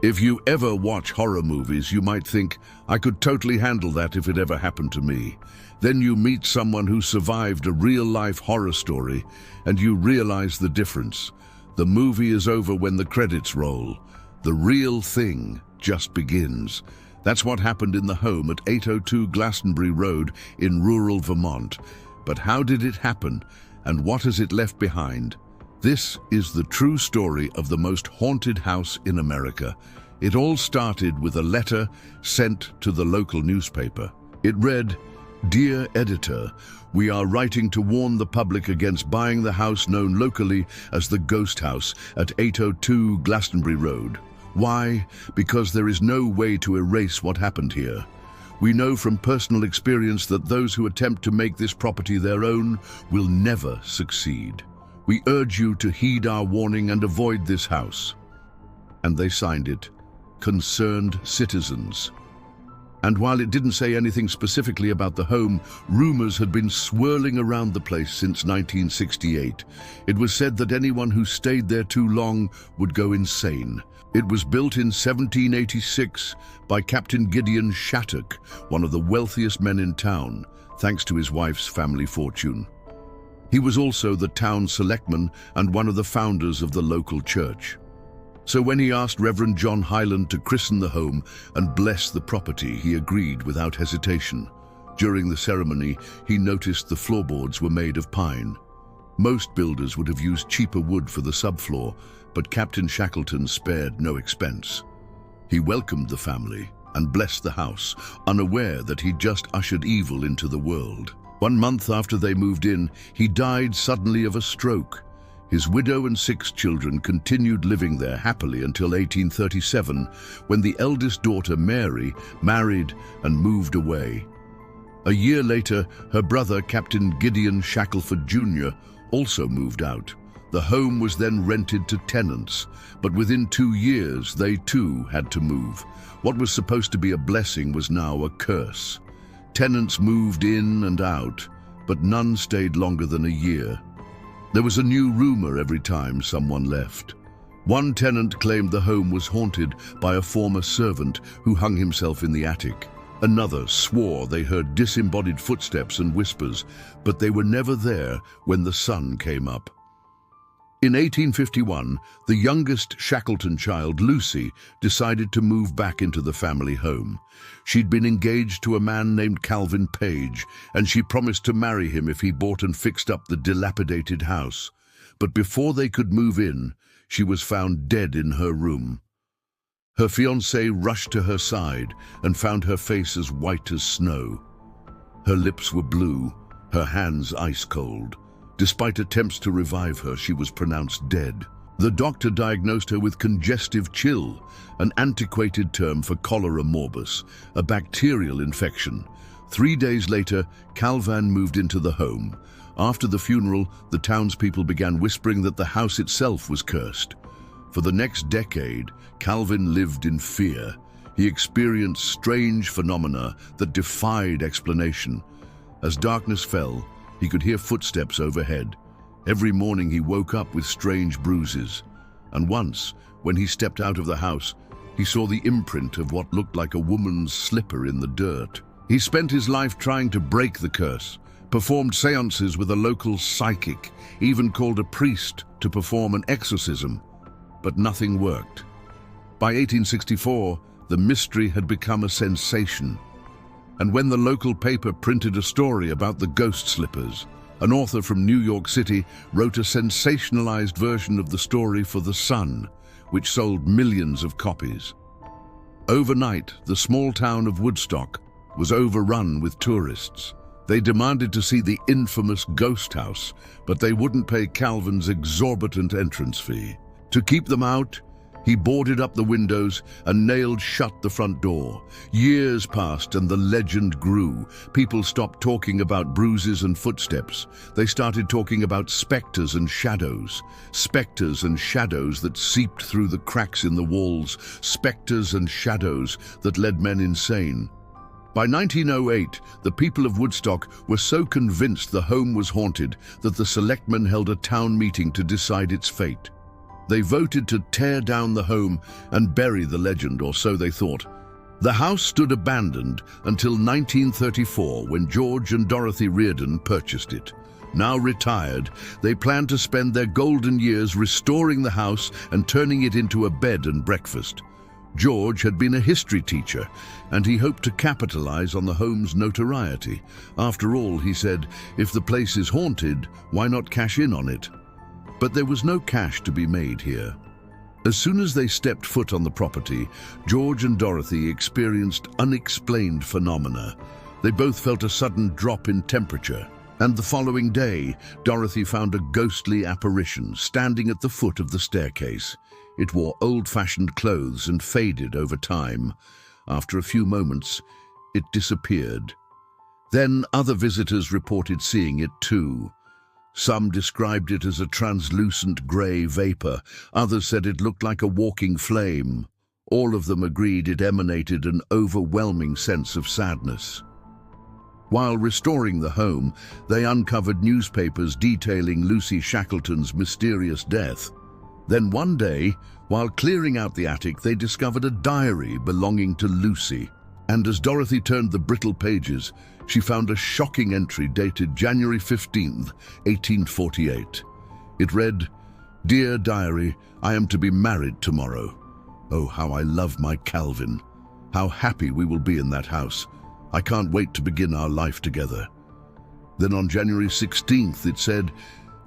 If you ever watch horror movies, you might think, I could totally handle that if it ever happened to me. Then you meet someone who survived a real-life horror story, and you realize the difference. The movie is over when the credits roll. The real thing just begins. That's what happened in the home at 802 Glastonbury Road in rural Vermont. But how did it happen, and what has it left behind? This is the true story of the most haunted house in America. It all started with a letter sent to the local newspaper. It read, "Dear editor, we are writing to warn the public against buying the house known locally as the Ghost House at 802 Glastonbury Road. Why? Because there is no way to erase what happened here. We know from personal experience that those who attempt to make this property their own will never succeed. We urge you to heed our warning and avoid this house." And they signed it, Concerned Citizens. And while it didn't say anything specifically about the home, rumors had been swirling around the place since 1968. It was said that anyone who stayed there too long would go insane. It was built in 1786 by Captain Gideon Shattuck, one of the wealthiest men in town, thanks to his wife's family fortune. He was also the town selectman and one of the founders of the local church. So when he asked Reverend John Hyland to christen the home and bless the property, he agreed without hesitation. During the ceremony, he noticed the floorboards were made of pine. Most builders would have used cheaper wood for the subfloor, but Captain Shackleton spared no expense. He welcomed the family and blessed the house, unaware that he'd just ushered evil into the world. 1 month after they moved in, he died suddenly of a stroke. His widow and 6 children continued living there happily until 1837, when the eldest daughter, Mary, married and moved away. A year later, her brother, Captain Gideon Shackelford Jr., also moved out. The home was then rented to tenants, but within 2 years, they too had to move. What was supposed to be a blessing was now a curse. Tenants moved in and out, but none stayed longer than a year. There was a new rumor every time someone left. One tenant claimed the home was haunted by a former servant who hung himself in the attic. Another swore they heard disembodied footsteps and whispers, but they were never there when the sun came up. In 1851, the youngest Shackleton child, Lucy, decided to move back into the family home. She'd been engaged to a man named Calvin Page, and she promised to marry him if he bought and fixed up the dilapidated house. But before they could move in, she was found dead in her room. Her fiancé rushed to her side and found her face as white as snow. Her lips were blue, her hands ice cold. Despite attempts to revive her, she was pronounced dead. The doctor diagnosed her with congestive chill, an antiquated term for cholera morbus, a bacterial infection. 3 days later, Calvin moved into the home. After the funeral, the townspeople began whispering that the house itself was cursed. For the next decade, Calvin lived in fear. He experienced strange phenomena that defied explanation. As darkness fell, he could hear footsteps overhead. Every morning he woke up with strange bruises. And once, when he stepped out of the house, he saw the imprint of what looked like a woman's slipper in the dirt. He spent his life trying to break the curse, performed seances with a local psychic, even called a priest to perform an exorcism. But nothing worked. By 1864, the mystery had become a sensation. And when the local paper printed a story about the ghost slippers, an author from New York City wrote a sensationalized version of the story for The Sun, which sold millions of copies. Overnight, the small town of Woodstock was overrun with tourists. They demanded to see the infamous ghost house, but they wouldn't pay Calvin's exorbitant entrance fee. To keep them out, he boarded up the windows and nailed shut the front door. Years passed and the legend grew. People stopped talking about bruises and footsteps. They started talking about specters and shadows. Specters and shadows that seeped through the cracks in the walls. Specters and shadows that led men insane. By 1908, the people of Woodstock were so convinced the home was haunted that the selectmen held a town meeting to decide its fate. They voted to tear down the home and bury the legend, or so they thought. The house stood abandoned until 1934, when George and Dorothy Reardon purchased it. Now retired, they planned to spend their golden years restoring the house and turning it into a bed and breakfast. George had been a history teacher, and he hoped to capitalize on the home's notoriety. After all, he said, if the place is haunted, why not cash in on it? But there was no cash to be made here. As soon as they stepped foot on the property, George and Dorothy experienced unexplained phenomena. They both felt a sudden drop in temperature, and the following day, Dorothy found a ghostly apparition standing at the foot of the staircase. It wore old-fashioned clothes and faded over time. After a few moments, it disappeared. Then other visitors reported seeing it too. Some described it as a translucent grey vapor. Others said it looked like a walking flame. All of them agreed it emanated an overwhelming sense of sadness. While restoring the home, they uncovered newspapers detailing Lucy Shackleton's mysterious death. Then one day, while clearing out the attic, they discovered a diary belonging to Lucy. And as Dorothy turned the brittle pages, she found a shocking entry dated January 15th, 1848. It read, "Dear Diary, I am to be married tomorrow. Oh, how I love my Calvin. How happy we will be in that house. I can't wait to begin our life together." Then on January 16th it said,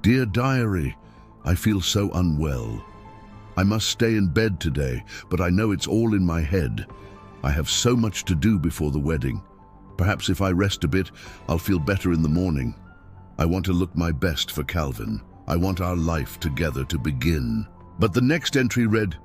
"Dear Diary, I feel so unwell. I must stay in bed today, but I know it's all in my head. I have so much to do before the wedding. Perhaps if I rest a bit, I'll feel better in the morning. I want to look my best for Calvin. I want our life together to begin." But the next entry read,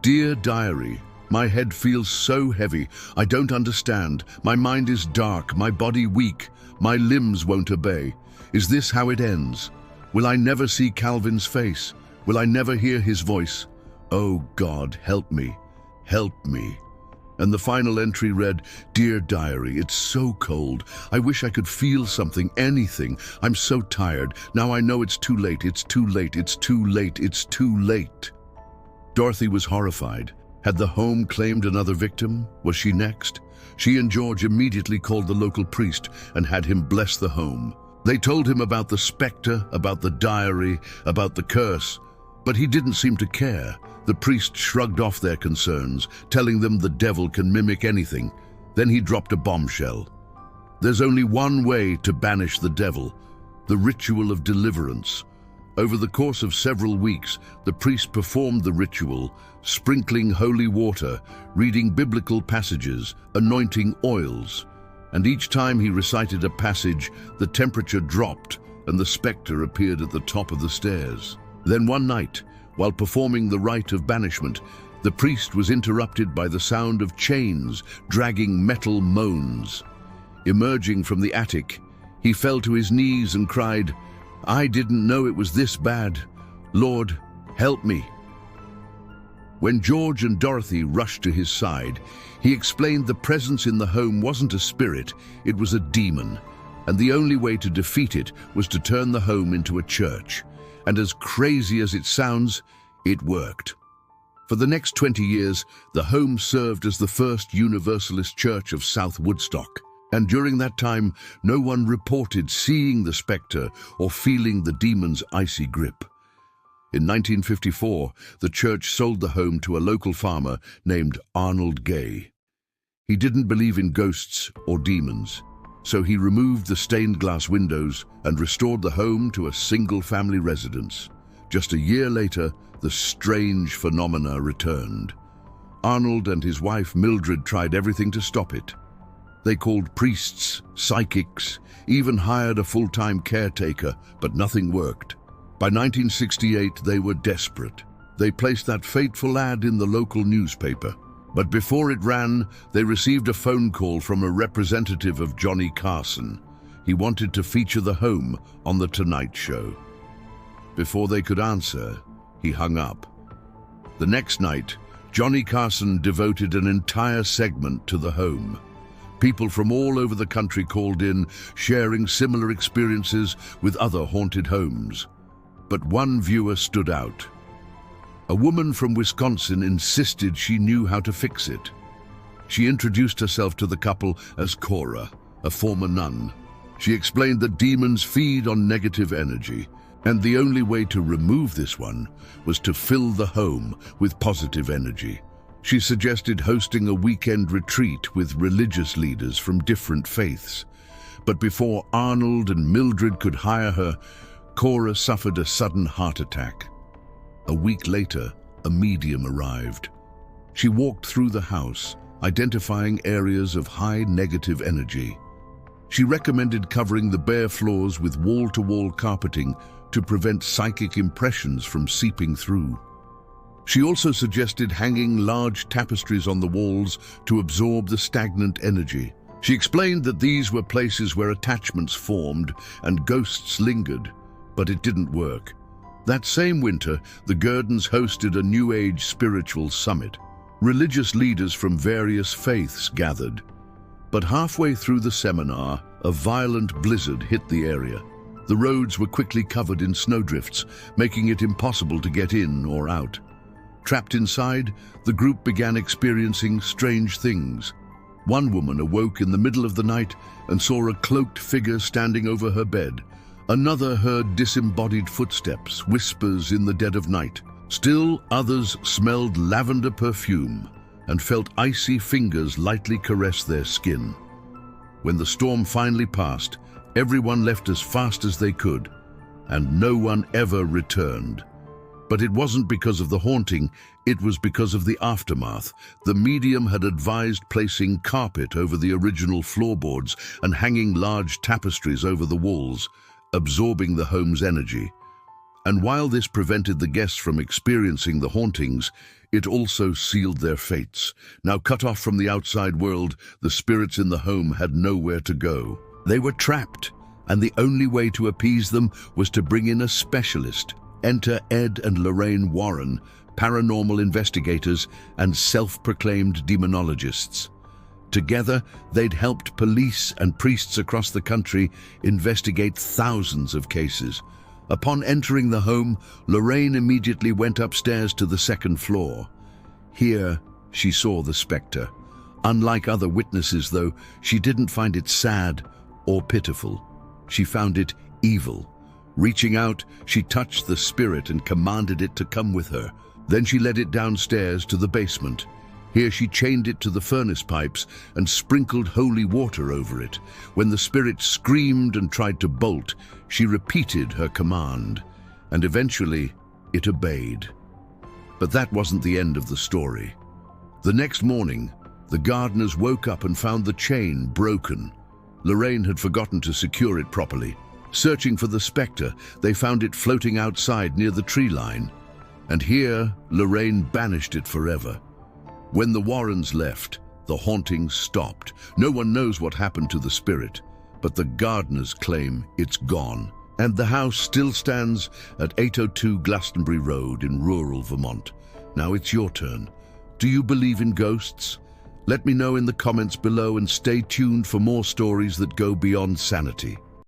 "Dear Diary, my head feels so heavy. I don't understand. My mind is dark, my body weak. My limbs won't obey. Is this how it ends? Will I never see Calvin's face? Will I never hear his voice? Oh God, help me. Help me." And the final entry read, "Dear Diary, it's so cold. I wish I could feel something, anything. I'm so tired. Now I know it's too late. It's too late. It's too late. It's too late." Dorothy was horrified. Had the home claimed another victim? Was she next? She and George immediately called the local priest and had him bless the home. They told him about the specter, about the diary, about the curse, but he didn't seem to care. The priest shrugged off their concerns, telling them the devil can mimic anything. Then he dropped a bombshell. There's only one way to banish the devil: the ritual of deliverance. Over the course of several weeks, the priest performed the ritual, sprinkling holy water, reading biblical passages, anointing oils. And each time he recited a passage, the temperature dropped and the specter appeared at the top of the stairs. Then one night, while performing the rite of banishment, the priest was interrupted by the sound of chains dragging metal moans. Emerging from the attic, he fell to his knees and cried, "I didn't know it was this bad. Lord, help me." When George and Dorothy rushed to his side, he explained the presence in the home wasn't a spirit, it was a demon, and the only way to defeat it was to turn the home into a church. And as crazy as it sounds, it worked. For the next 20 years, the home served as the first Universalist church of South Woodstock. And during that time, no one reported seeing the specter or feeling the demon's icy grip. In 1954, the church sold the home to a local farmer named Arnold Gay. He didn't believe in ghosts or demons, so he removed the stained glass windows and restored the home to a single-family residence. Just a year later, the strange phenomena returned. Arnold and his wife Mildred tried everything to stop it. They called priests, psychics, even hired a full-time caretaker, but nothing worked. By 1968, they were desperate. They placed that fateful ad in the local newspaper. But before it ran, they received a phone call from a representative of Johnny Carson. He wanted to feature the home on The Tonight Show. Before they could answer, he hung up. The next night, Johnny Carson devoted an entire segment to the home. People from all over the country called in, sharing similar experiences with other haunted homes. But one viewer stood out. A woman from Wisconsin insisted she knew how to fix it. She introduced herself to the couple as Cora, a former nun. She explained that demons feed on negative energy, and the only way to remove this one was to fill the home with positive energy. She suggested hosting a weekend retreat with religious leaders from different faiths. But before Arnold and Mildred could hire her, Cora suffered a sudden heart attack. A week later, a medium arrived. She walked through the house, identifying areas of high negative energy. She recommended covering the bare floors with wall-to-wall carpeting to prevent psychic impressions from seeping through. She also suggested hanging large tapestries on the walls to absorb the stagnant energy. She explained that these were places where attachments formed and ghosts lingered, but it didn't work. That same winter, the Gurdons hosted a New Age spiritual summit. Religious leaders from various faiths gathered. But halfway through the seminar, a violent blizzard hit the area. The roads were quickly covered in snowdrifts, making it impossible to get in or out. Trapped inside, the group began experiencing strange things. One woman awoke in the middle of the night and saw a cloaked figure standing over her bed. Another heard disembodied footsteps, whispers in the dead of night. Still others smelled lavender perfume and felt icy fingers lightly caress their skin. When the storm finally passed, everyone left as fast as they could, and no one ever returned. But it wasn't because of the haunting, it was because of the aftermath. The medium had advised placing carpet over the original floorboards and hanging large tapestries over the walls, absorbing the home's energy. And while this prevented the guests from experiencing the hauntings, it also sealed their fates. Now cut off from the outside world, the spirits in the home had nowhere to go. They were trapped, and the only way to appease them was to bring in a specialist. Enter Ed and Lorraine Warren, paranormal investigators and self-proclaimed demonologists. Together, they'd helped police and priests across the country investigate thousands of cases. Upon entering the home, Lorraine immediately went upstairs to the second floor. Here, she saw the spectre. Unlike other witnesses, though, she didn't find it sad or pitiful. She found it evil. Reaching out, she touched the spirit and commanded it to come with her. Then she led it downstairs to the basement. Here she chained it to the furnace pipes and sprinkled holy water over it. When the spirit screamed and tried to bolt, she repeated her command, and eventually it obeyed. But that wasn't the end of the story. The next morning, the gardeners woke up and found the chain broken. Lorraine had forgotten to secure it properly. Searching for the spectre, they found it floating outside near the tree line. And here, Lorraine banished it forever. When the Warrens left, the haunting stopped. No one knows what happened to the spirit, but the gardeners claim it's gone. And the house still stands at 802 Glastonbury Road in rural Vermont. Now it's your turn. Do you believe in ghosts? Let me know in the comments below and stay tuned for more stories that go beyond sanity.